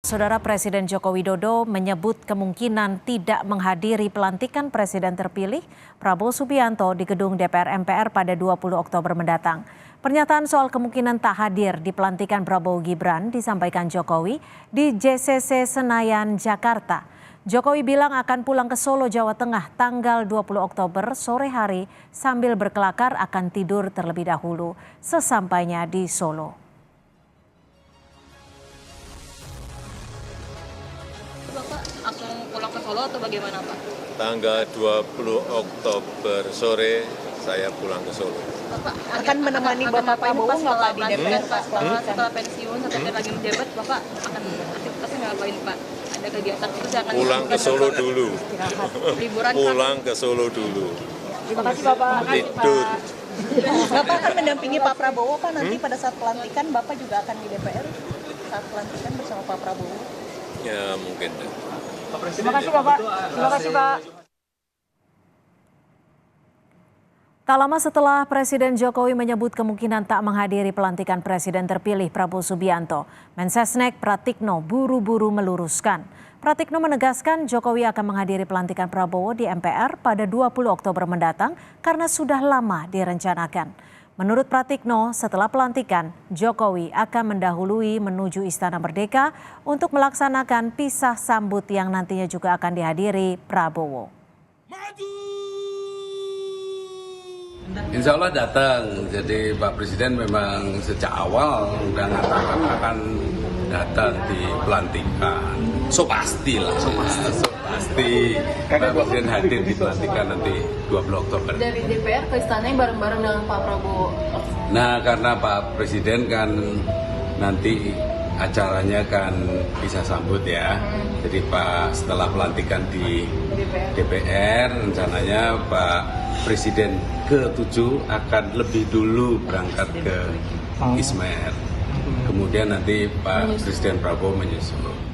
Saudara Presiden Joko Widodo menyebut kemungkinan tidak menghadiri pelantikan Presiden terpilih Prabowo Subianto di gedung DPR MPR pada 20 Oktober mendatang. Pernyataan soal kemungkinan tak hadir di pelantikan Prabowo Gibran disampaikan Jokowi di JCC Senayan, Jakarta. Jokowi bilang akan pulang ke Solo, Jawa Tengah tanggal 20 Oktober sore hari sambil berkelakar akan tidur terlebih dahulu sesampainya di Solo. Bapak akan pulang ke Solo atau bagaimana, Pak? Tanggal 20 Oktober sore saya pulang ke Solo. Bapak akan menemani Bapak Prabowo nggak Pak di DPR? Setelah pensiun, setelah lagi menjabat, Bapak akan aktivitasnya ngapain, Pak? Ada kegiatan khusus yang akan Pulang ke Solo dulu. liburan? Pulang ke Solo dulu. Terima kasih Bapak. Tidur. Bapak akan mendampingi Pak Prabowo Pak nanti pada saat pelantikan, Bapak juga akan di DPR saat pelantikan bersama Pak Prabowo. Ya mungkin. Terima kasih Bapak. Terima kasih Pak. Tak lama setelah Presiden Jokowi menyebut kemungkinan tak menghadiri pelantikan Presiden terpilih Prabowo Subianto, Mensesnek Pratikno buru-buru meluruskan. Pratikno menegaskan Jokowi akan menghadiri pelantikan Prabowo di MPR pada 20 Oktober mendatang karena sudah lama direncanakan. Menurut Pratikno, setelah pelantikan, Jokowi akan mendahului menuju Istana Merdeka untuk melaksanakan pisah sambut yang nantinya juga akan dihadiri Prabowo. Insya Allah datang. Jadi Pak Presiden memang sejak awal sudah mengatakan akan datang di pelantikan. So pastilah. So pasti Pak Presiden hadir di pelantikan nanti 20 Oktober. Dari DPR ke istana bareng-bareng dengan Pak Prabowo. Nah, karena Pak Presiden kan nanti acaranya kan bisa sambut ya. Jadi Pak setelah pelantikan di DPR rencananya Pak Presiden ke-7 akan lebih dulu berangkat ke Ismail. Kemudian nanti Pak Presiden Prabowo menyusul.